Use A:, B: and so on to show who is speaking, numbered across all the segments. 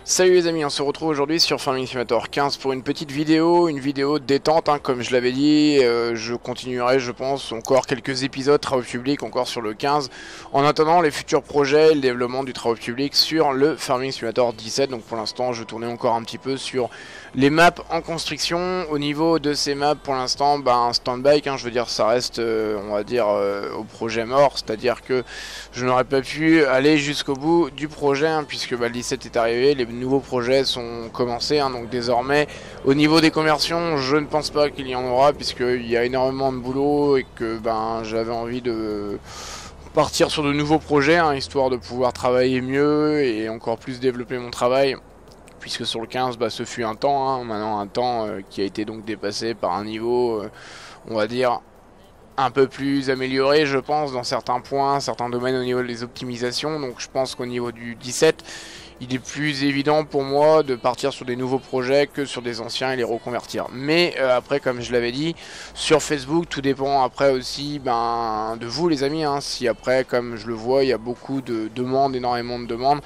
A: Salut les amis, on se retrouve aujourd'hui sur Farming Simulator 15 pour une petite vidéo, détente, hein, comme je l'avais dit. Je continuerai, je pense, encore quelques épisodes travaux publics, encore sur le 15. En attendant les futurs projets, le développement du travaux public sur le Farming Simulator 17. Donc pour l'instant, je tournais encore un petit peu sur les maps en construction. Au niveau de ces maps, pour l'instant, stand-by, hein, je veux dire, ça reste, on va dire, au projet mort. C'est-à-dire que je n'aurais pas pu aller jusqu'au bout du projet, hein, puisque le 17 est arrivé, les nouveaux projets sont commencés, hein, donc désormais au niveau des conversions je ne pense pas qu'il y en aura, puisqu'il y a énormément de boulot et que j'avais envie de partir sur de nouveaux projets, hein, histoire de pouvoir travailler mieux et encore plus développer mon travail, puisque sur le 15 ce fut un temps, hein, maintenant un temps qui a été donc dépassé par un niveau on va dire un peu plus amélioré, je pense, dans certains points, certains domaines au niveau des optimisations. Donc je pense qu'au niveau du 17, il est plus évident pour moi de partir sur des nouveaux projets que sur des anciens et les reconvertir. Mais après, comme je l'avais dit, sur Facebook, tout dépend après aussi de vous les amis, hein. Si après, comme je le vois, il y a beaucoup de demandes, énormément de demandes,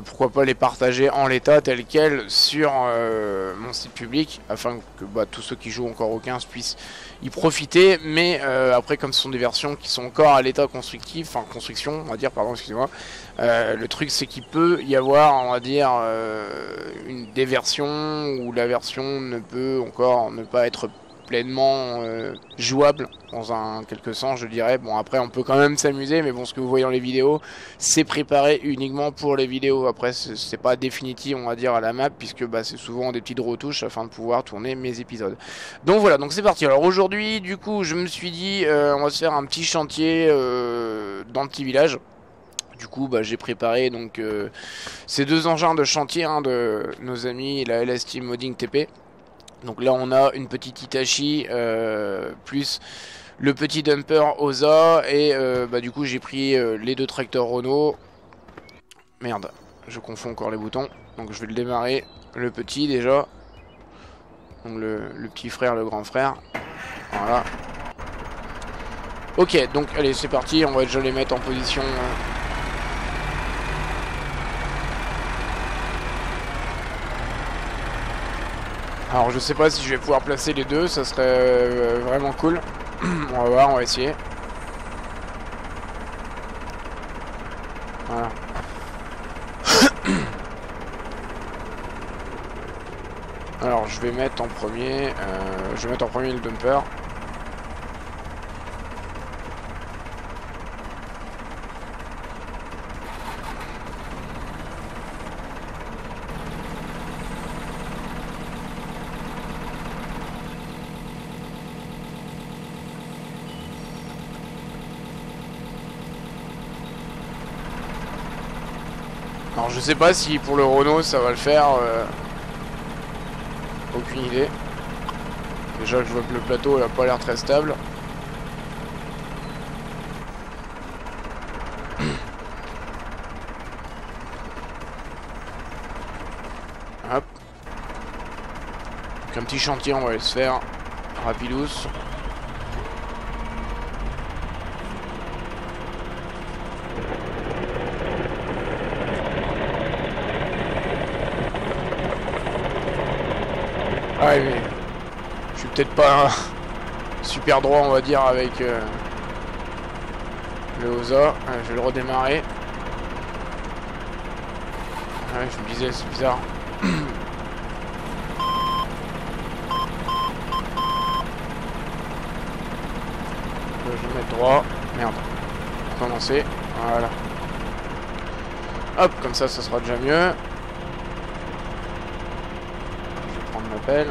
A: pourquoi pas les partager en l'état tel quel sur mon site public, afin que tous ceux qui jouent encore au 15 puissent y profiter. Mais après, comme ce sont des versions qui sont encore à l'état constructif, enfin construction on va dire, pardon, excusez-moi, le truc c'est qu'il peut y avoir, on va dire, des versions où la version ne peut encore ne pas être pleinement jouable dans un quelque sens, je dirais. Bon, après on peut quand même s'amuser, mais bon, ce que vous voyez dans les vidéos c'est préparé uniquement pour les vidéos. Après c'est pas définitif, on va dire, à la map, puisque c'est souvent des petites retouches afin de pouvoir tourner mes épisodes. Donc voilà, donc c'est parti. Alors aujourd'hui, du coup, je me suis dit on va se faire un petit chantier dans le petit village. Du coup, j'ai préparé donc ces deux engins de chantier, hein, de nos amis, la LS Team Modding TP. Donc là, on a une petite Hitachi plus le petit dumper Osa, et du coup, j'ai pris les deux tracteurs Renault. Merde, je confonds encore les boutons. Donc je vais le démarrer, le petit déjà. Donc le petit frère, le grand frère. Voilà. Ok, donc allez, c'est parti. On va déjà les mettre en position. Alors je sais pas si je vais pouvoir placer les deux, ça serait vraiment cool. On va voir, on va essayer. Voilà. Alors je vais mettre en premier, le dumper. Alors je sais pas si pour le Renault ça va le faire, aucune idée. Déjà je vois que le plateau il a pas l'air très stable. Hop. Donc un petit chantier, on va le se faire rapidous. Ouais, mais je suis peut-être pas super droit, on va dire, avec le Osa. Je vais le redémarrer. Ouais, je me disais, c'est bizarre. Je vais mettre droit. Merde. Commencer. Voilà. Hop, comme ça sera déjà mieux. M'appelle.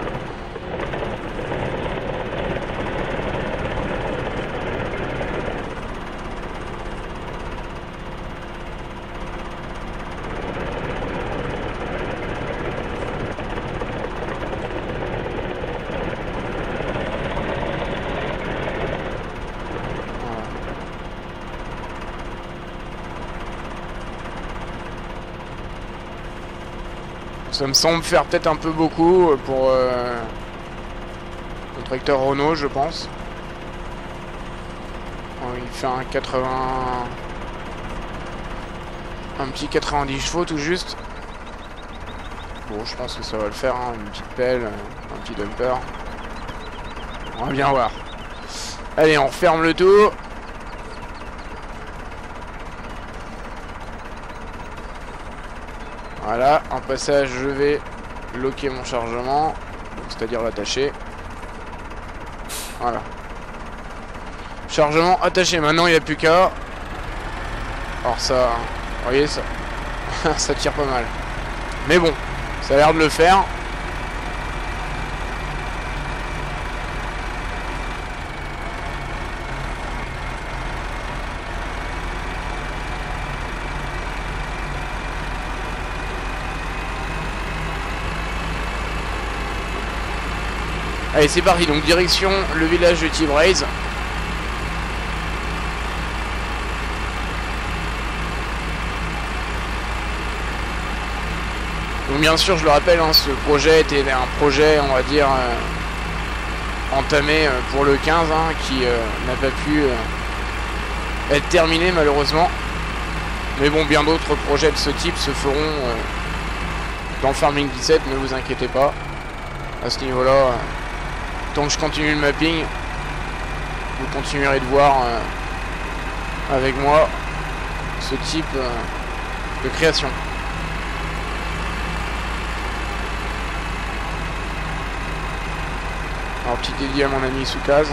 A: Ça me semble faire peut-être un peu beaucoup pour le tracteur Renault, je pense. Il fait un 80... un petit 90 chevaux tout juste. Bon, je pense que ça va le faire, hein. Une petite pelle, un petit dumper. On va bien voir. Allez, on ferme le tout. Voilà, en passage, je vais loquer mon chargement, c'est-à-dire l'attacher. Voilà. Chargement attaché, maintenant il n'y a plus qu'à. Alors ça, vous voyez ça, ça tire pas mal. Mais bon, ça a l'air de le faire. Allez, c'est parti, donc direction le village de T-Braze. Donc bien sûr, je le rappelle, hein, ce projet était un projet, on va dire, entamé pour le 15, hein, qui n'a pas pu être terminé malheureusement. Mais bon, bien d'autres projets de ce type se feront dans Farming 17, ne vous inquiétez pas. À ce niveau-là, tant que je continue le mapping, vous continuerez de voir avec moi ce type de création. Alors, petit dédié à mon ami Soukaz.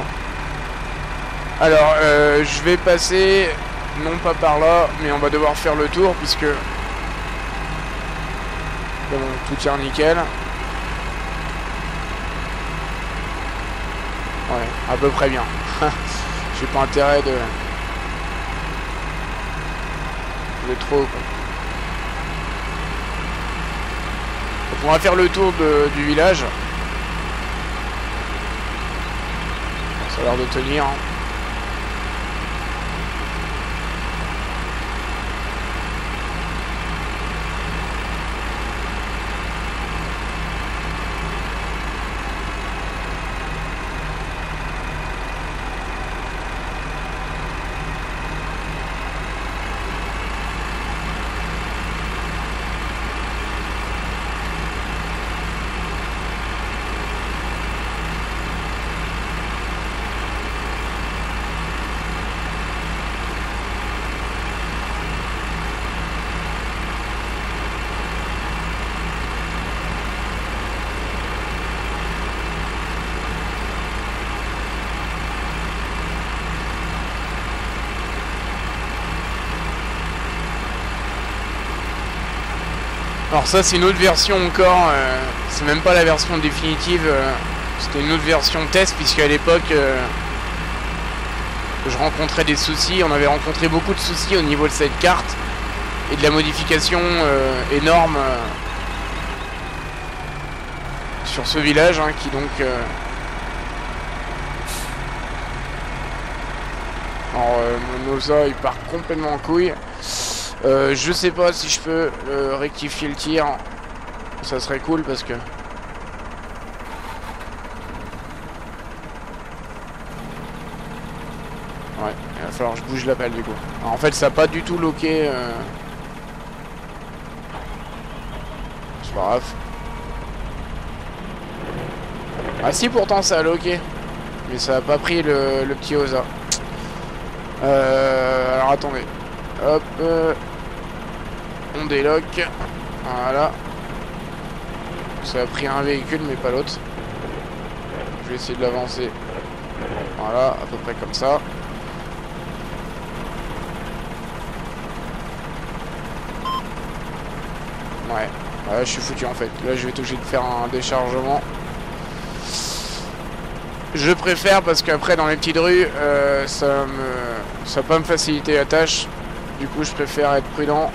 A: Alors, je vais passer, non pas par là, mais on va devoir faire le tour, puisque bon, tout tient nickel. Ouais, à peu près bien. J'ai pas intérêt de trop, quoi. Donc on va faire le tour du village. Ça a l'air de tenir, hein. Alors ça c'est une autre version encore, c'est même pas la version définitive, c'était une autre version test, puisque à l'époque je rencontrais des soucis, on avait rencontré beaucoup de soucis au niveau de cette carte et de la modification énorme sur ce village, hein, qui donc alors mon Osa il part complètement en couille. Je sais pas si je peux rectifier le tir, ça serait cool parce que ouais, il va falloir que je bouge la balle du coup. Alors, en fait ça n'a pas du tout loqué, c'est pas grave. Ah si, pourtant ça a loqué, mais ça a pas pris le petit Osa. Alors attendez, hop, on déloque, voilà. Ça a pris un véhicule mais pas l'autre. Je vais essayer de l'avancer, voilà, à peu près comme ça. Ouais, je suis foutu en fait. Là je vais être obligé de faire un déchargement. Je préfère parce qu'après dans les petites rues ça va pas me faciliter la tâche. Du coup je préfère être prudent.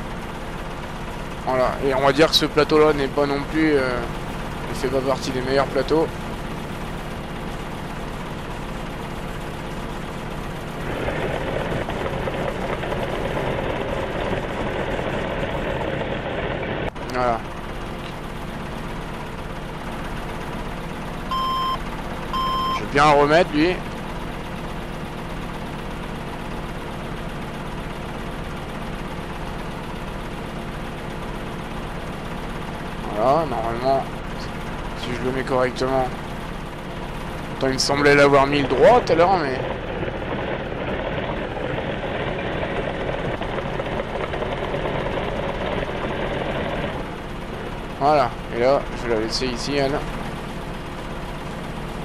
A: Voilà, et on va dire que ce plateau là n'est pas non plus il fait pas partie des meilleurs plateaux. Voilà. Je vais bien le remettre lui. Voilà, normalement, si je le mets correctement. Attends, il me semblait l'avoir mis le droit tout à l'heure, mais... Voilà, et là, je vais la laisser ici, elle.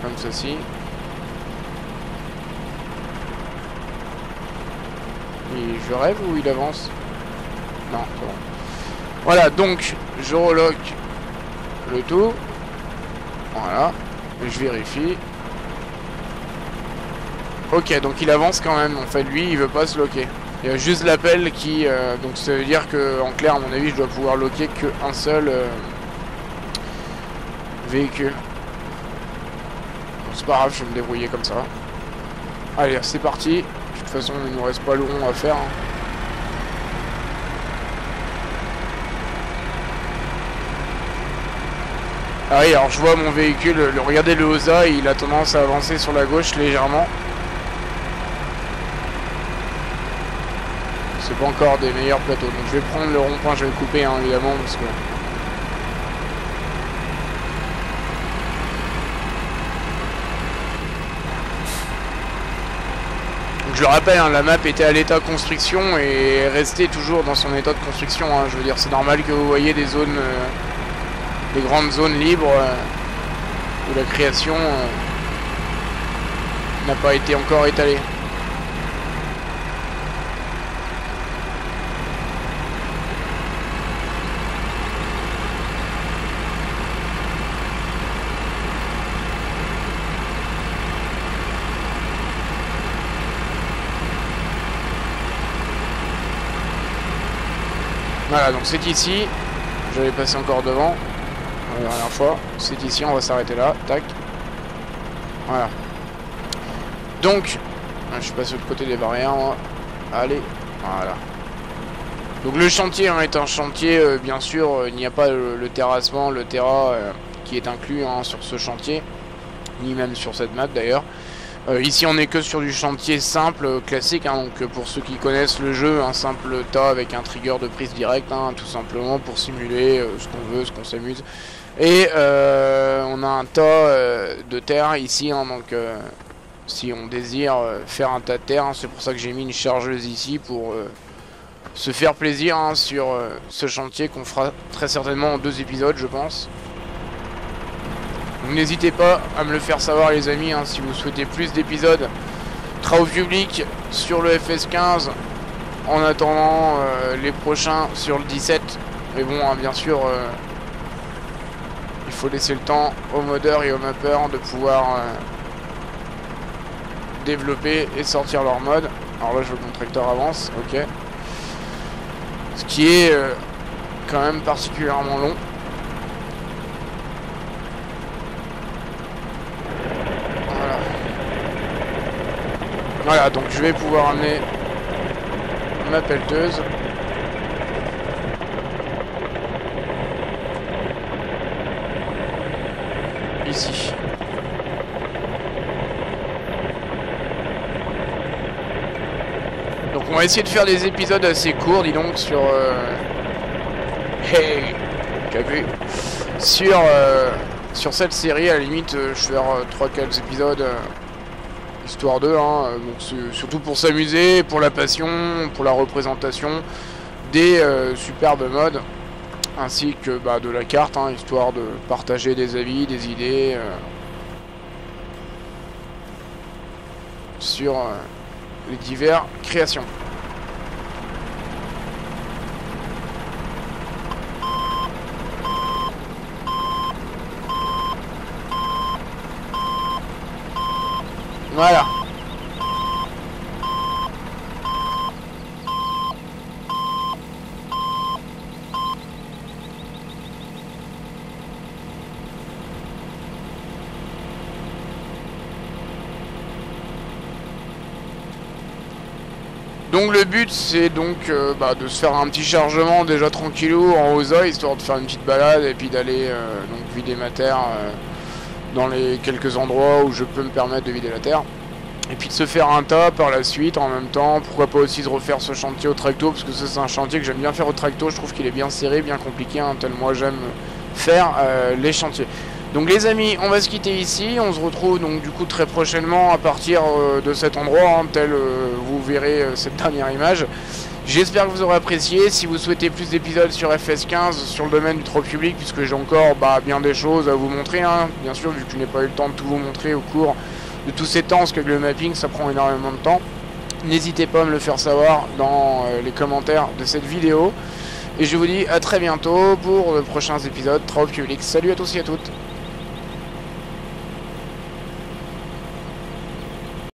A: Comme ceci. Et je rêve ou il avance? Non, c'est bon. Voilà, donc, je relock le tout. Voilà, et je vérifie. Ok, donc il avance quand même. En fait, lui, il veut pas se locker. Il y a juste l'appel qui... donc ça veut dire que, en clair, à mon avis, je dois pouvoir locker qu'un seul véhicule. Bon, c'est pas grave, je vais me débrouiller comme ça. Allez, c'est parti. De toute façon, il nous reste pas long à faire. Hein. Ah oui, alors je vois mon véhicule, regardez le Osa, il a tendance à avancer sur la gauche légèrement. C'est pas encore des meilleurs plateaux, donc je vais prendre le rond-point, je vais le couper hein, évidemment parce que... Donc je le rappelle, hein, la map était à l'état construction et est restée toujours dans son état de construction, hein. Je veux dire, c'est normal que vous voyez des zones... des grandes zones libres où la création n'a pas été encore étalée. Voilà, donc c'est ici, je vais passer encore devant. La dernière fois, c'est ici, on va s'arrêter là, tac. Voilà. Donc, je suis passé de l'autre côté des barrières, moi. Allez, voilà. Donc le chantier hein, est un chantier, bien sûr, il n'y a pas le terrassement, le terra qui est inclus hein, sur ce chantier, ni même sur cette map d'ailleurs. Ici on est que sur du chantier simple, classique, hein, donc pour ceux qui connaissent le jeu, un simple tas avec un trigger de prise directe, hein, tout simplement pour simuler ce qu'on veut, ce qu'on s'amuse. Et on a un tas de terre ici, hein, donc si on désire faire un tas de terre, hein, c'est pour ça que j'ai mis une chargeuse ici pour se faire plaisir hein, sur ce chantier qu'on fera très certainement en 2 épisodes je pense. N'hésitez pas à me le faire savoir les amis hein, si vous souhaitez plus d'épisodes travaux publics sur le FS15 en attendant les prochains sur le 17. Mais bon hein, bien sûr il faut laisser le temps aux modeurs et aux mappers de pouvoir développer et sortir leur mode. Alors là je veux que mon tracteur avance, ok. Ce qui est quand même particulièrement long. Voilà, donc je vais pouvoir amener ma pelleteuse. Ici. Donc on va essayer de faire des épisodes assez courts, dis donc, sur... Hey, t'as vu? Sur cette série, à la limite, je vais faire 3-4 épisodes... Histoire 2, hein, donc surtout pour s'amuser, pour la passion, pour la représentation des superbes modes, ainsi que bah, de la carte, hein, histoire de partager des avis, des idées sur les diverses créations. Voilà. Donc le but c'est donc de se faire un petit chargement déjà tranquillou en Osa, histoire de faire une petite balade et puis d'aller donc vider ma terre dans les quelques endroits où je peux me permettre de vider la terre. Et puis de se faire un tas par la suite en même temps. Pourquoi pas aussi de refaire ce chantier au tracto, parce que c'est un chantier que j'aime bien faire au tracto. Je trouve qu'il est bien serré, bien compliqué, hein, tel moi j'aime faire les chantiers. Donc les amis, on va se quitter ici, on se retrouve donc du coup très prochainement à partir de cet endroit, hein, tel vous verrez cette dernière image. J'espère que vous aurez apprécié. Si vous souhaitez plus d'épisodes sur FS15, sur le domaine du trop public, puisque j'ai encore bien des choses à vous montrer, hein, bien sûr, vu que je n'ai pas eu le temps de tout vous montrer au cours de tous ces temps, parce que le mapping ça prend énormément de temps. N'hésitez pas à me le faire savoir dans les commentaires de cette vidéo. Et je vous dis à très bientôt pour de prochains épisodes trop public. Salut à tous et à toutes.